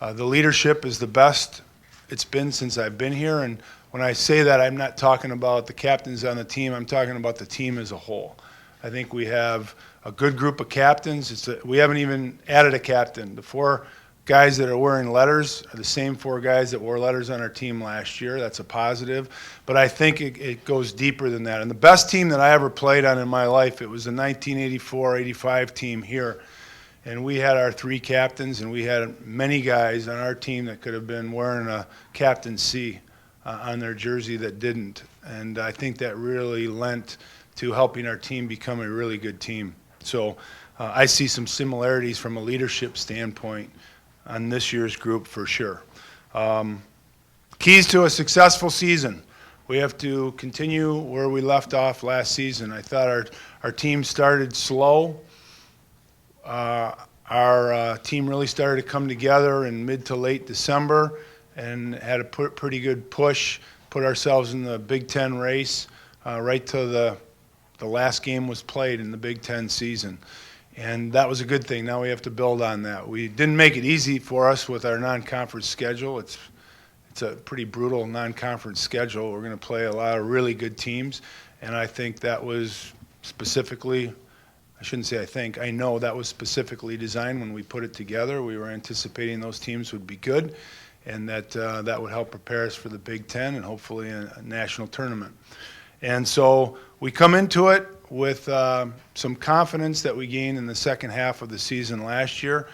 The leadership is the best it's been since I've been here, and when I say that, I'm not talking about the captains on the team. I'm talking about the team as a whole. I think we have a good group of captains. We haven't even added a captain. The 4 guys that are wearing letters are the same 4 guys that wore letters on our team last year. That's a positive. But I think it goes deeper than that. And the best team that I ever played on in my life, it was the 1984-85 team here. And we had our 3 captains, and we had many guys on our team that could have been wearing a Captain C on their jersey that didn't. And I think that really lent to helping our team become a really good team. So I see some similarities from a leadership standpoint on this year's group for sure. Keys to a successful season. We have to continue where we left off last season. I thought our team started slow. Our team really started to come together in mid to late December and had a pretty good push, put ourselves in the Big Ten race right till the last game was played in the Big Ten season. And that was a good thing. Now we have to build on that. We didn't make it easy for us with our non-conference schedule. It's a pretty brutal non-conference schedule. We're going to play a lot of really good teams, and I think that was specifically, I shouldn't say I think, I know that was specifically designed when we put it together. We were anticipating those teams would be good, and that would help prepare us for the Big Ten and hopefully a national tournament. And so we come into it with some confidence that we gained in the second half of the season last year,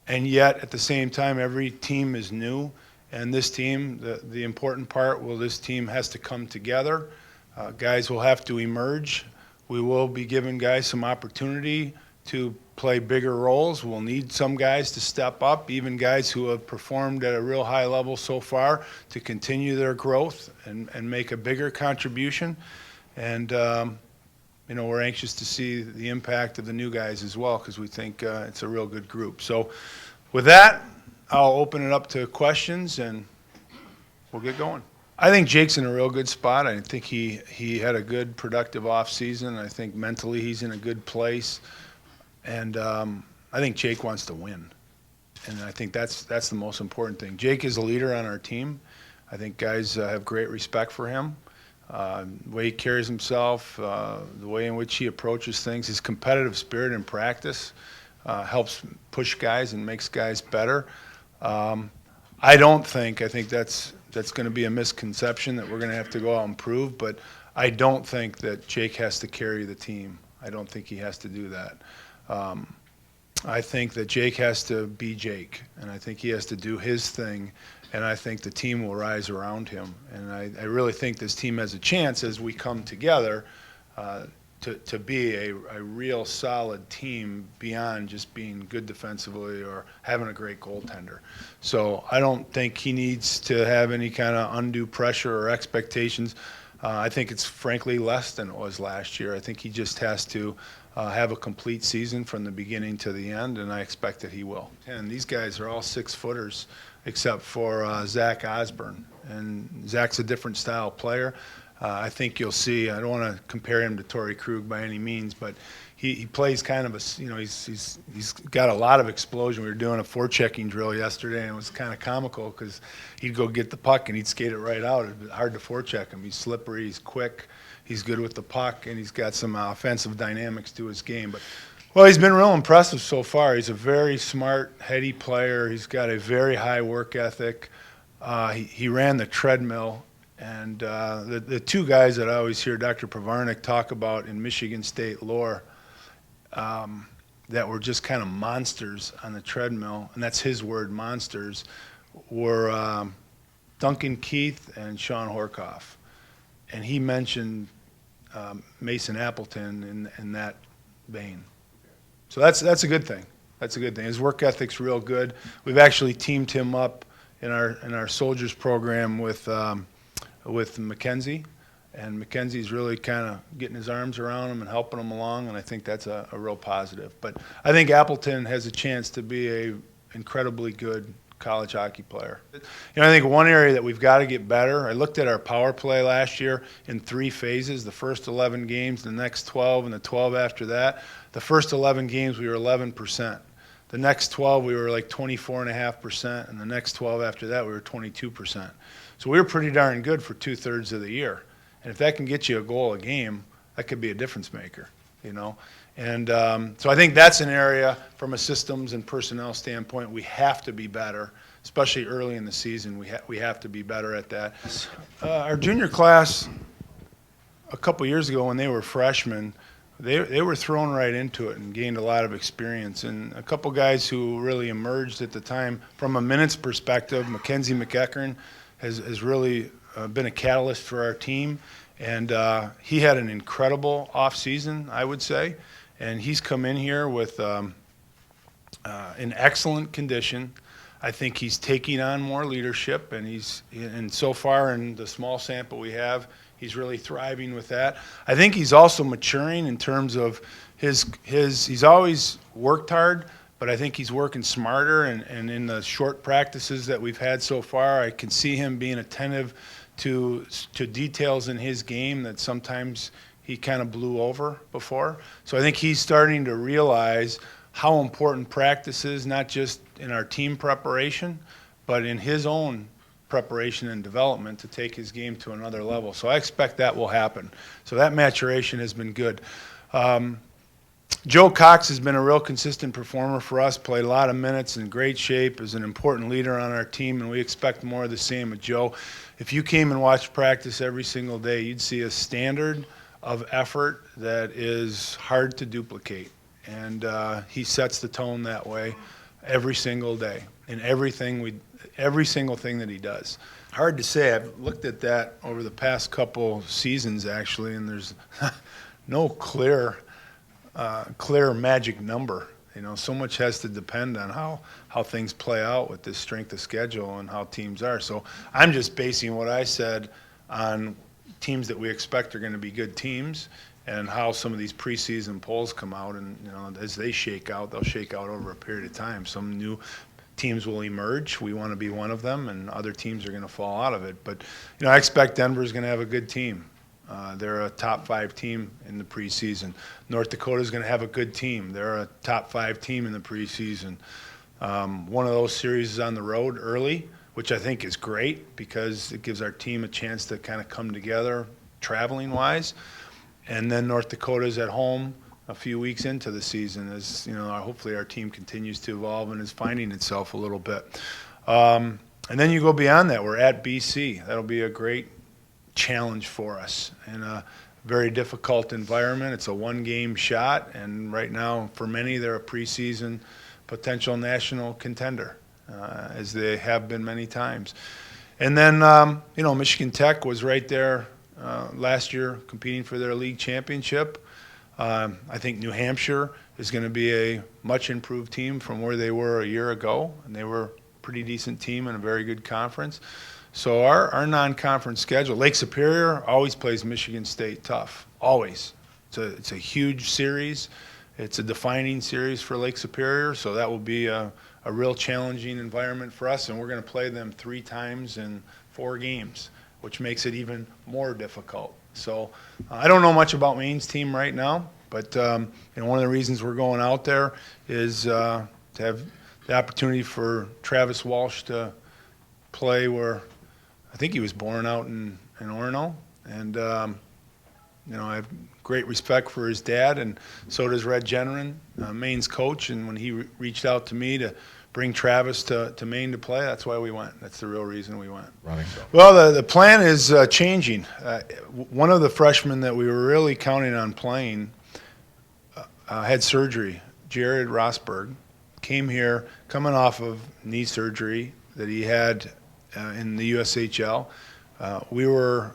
and yet at the same time every team is new, and this team, the important part, this team has to come together. Guys will have to emerge. We will be giving guys some opportunity to play bigger roles. We'll need some guys to step up, even guys who have performed at a real high level so far, to continue their growth and make a bigger contribution. And we're anxious to see the impact of the new guys as well, because we think it's a real good group. So with that, I'll open it up to questions, and we'll get going. I think Jake's in a real good spot. I think he had a good, productive offseason. I think mentally he's in a good place. And I think Jake wants to win. And I think that's the most important thing. Jake is a leader on our team. I think guys have great respect for him. The way he carries himself, the way in which he approaches things, his competitive spirit in practice helps push guys and makes guys better. I think that's going to be a misconception that we're going to have to go out and prove, but I don't think that Jake has to carry the team. I don't think he has to do that. I think that Jake has to be Jake, and I think he has to do his thing, and I think the team will rise around him. And I really think this team has a chance as we come together to be a real solid team beyond just being good defensively or having a great goaltender. So I don't think he needs to have any kind of undue pressure or expectations. I think it's frankly less than it was last year. I think he just has to have a complete season from the beginning to the end, and I expect that he will. And these guys are all 6-footers except for Zach Osborne, and Zach's a different style player. I think you'll see, I don't want to compare him to Torrey Krug by any means, but he plays kind of he's got a lot of explosion. We were doing a forechecking drill yesterday, and it was kind of comical because he'd go get the puck and he'd skate it right out. It's hard to forecheck him. He's slippery, he's quick, he's good with the puck, and he's got some offensive dynamics to his game. But well, he's been real impressive so far. He's a very smart, heady player. He's got a very high work ethic. He ran the treadmill. And the 2 guys that I always hear Dr. Pravarnik talk about in Michigan State lore that were just kind of monsters on the treadmill, and that's his word, monsters, were Duncan Keith and Sean Horkoff. And he mentioned Mason Appleton in that vein. So that's a good thing. That's a good thing. His work ethic's real good. We've actually teamed him up in our soldiers program with Mackenzie, and Mackenzie's really kind of getting his arms around him and helping him along, and I think that's a real positive. But I think Appleton has a chance to be an incredibly good college hockey player. I think one area that we've got to get better, I looked at our power play last year in 3 phases, the first 11 games, the next 12, and the 12 after that. The first 11 games we were 11%. The next 12, we were like 24.5%, and the next 12 after that, we were 22%. So we were pretty darn good for 2/3 of the year. And if that can get you a goal a game, that could be a difference maker, you know. And so I think that's an area from a systems and personnel standpoint we have to be better, especially early in the season. We have to be better at that. Our junior class, a couple years ago when they were freshmen, they were thrown right into it and gained a lot of experience. And a couple guys who really emerged at the time from a minutes perspective, Mackenzie McEachern has really been a catalyst for our team. And he had an incredible offseason, I would say. And he's come in here with in excellent condition. I think he's taking on more leadership, and so far in the small sample we have, he's really thriving with that. I think he's also maturing in terms of he's always worked hard, but I think he's working smarter, and in the short practices that we've had so far, I can see him being attentive to details in his game that sometimes he kind of blew over before. So I think he's starting to realize how important practice is, not just in our team preparation, but in his own preparation and development to take his game to another level. So I expect that will happen. So that maturation has been good. Joe Cox has been a real consistent performer for us, played a lot of minutes, in great shape, is an important leader on our team, and we expect more of the same with Joe. If you came and watched practice every single day, you'd see a standard of effort that is hard to duplicate. And he sets the tone that way every single day in every single thing that he does. Hard to say. I've looked at that over the past couple seasons, actually, and there's no clear magic number. You know, so much has to depend on how things play out with this strength of schedule and how teams are. So I'm just basing what I said on teams that we expect are going to be good teams and how some of these preseason polls come out, and you know, as they shake out, they'll shake out over a period of time. Some new teams will emerge. We want to be one of them, and other teams are going to fall out of it. But you know, I expect Denver's going to have a good team. They're a top 5 team in the preseason. North Dakota's going to have a good team. They're a top 5 team in the preseason. One of those series is on the road early, which I think is great because it gives our team a chance to kind of come together traveling-wise. And then North Dakota's at home a few weeks into the season, as you know, hopefully our team continues to evolve and is finding itself a little bit. And then you go beyond that. We're at BC. That'll be a great challenge for us in a very difficult environment. It's a one-game shot, and right now, for many, they're a preseason potential national contender, as they have been many times. And then, you know, Michigan Tech was right there last year competing for their league championship. I think New Hampshire is going to be a much improved team from where they were a year ago, and they were a pretty decent team in a very good conference. So our non-conference schedule, Lake Superior always plays Michigan State tough, always. It's a huge series. It's a defining series for Lake Superior, so that will be a real challenging environment for us, and we're going to play them 3 times in 4 games, which makes it even more difficult. So I don't know much about Maine's team right now, but you know, one of the reasons we're going out there is to have the opportunity for Travis Walsh to play where I think he was born out in Orono, and you know, I have great respect for his dad, and so does Red Generin, Maine's coach. And when he reached out to me to bring Travis to Maine to play, that's why we went. That's the real reason we went. Well, the plan is changing. One of the freshmen that we were really counting on playing had surgery. Jared Rosberg came here coming off of knee surgery that he had in the USHL. We were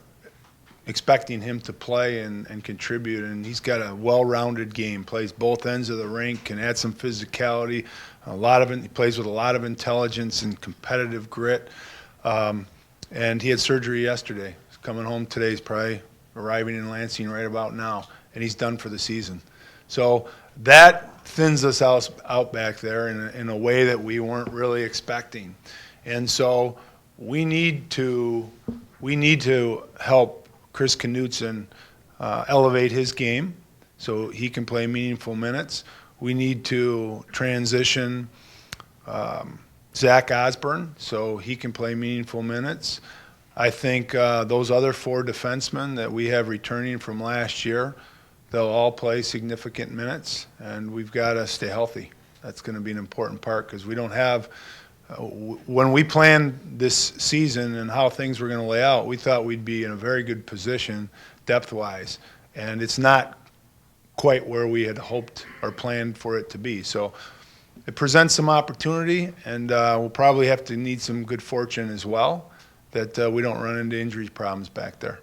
expecting him to play and contribute, and he's got a well-rounded game, plays both ends of the rink, can add some physicality, he plays with a lot of intelligence and competitive grit. And he had surgery yesterday. He's coming home today. He's probably arriving in Lansing right about now, and he's done for the season. So that thins us out back there in a way that we weren't really expecting. And so we need to help Chris Knutson elevate his game so he can play meaningful minutes. we need to transition Zach Osborne so he can play meaningful minutes. I think those other 4 defensemen that we have returning from last year, they'll all play significant minutes, and we've got to stay healthy. That's going to be an important part because we don't have when we planned this season and how things were going to lay out, we thought we'd be in a very good position depth-wise, and it's not quite where we had hoped or planned for it to be. So it presents some opportunity, and we'll probably have to need some good fortune as well that we don't run into injury problems back there.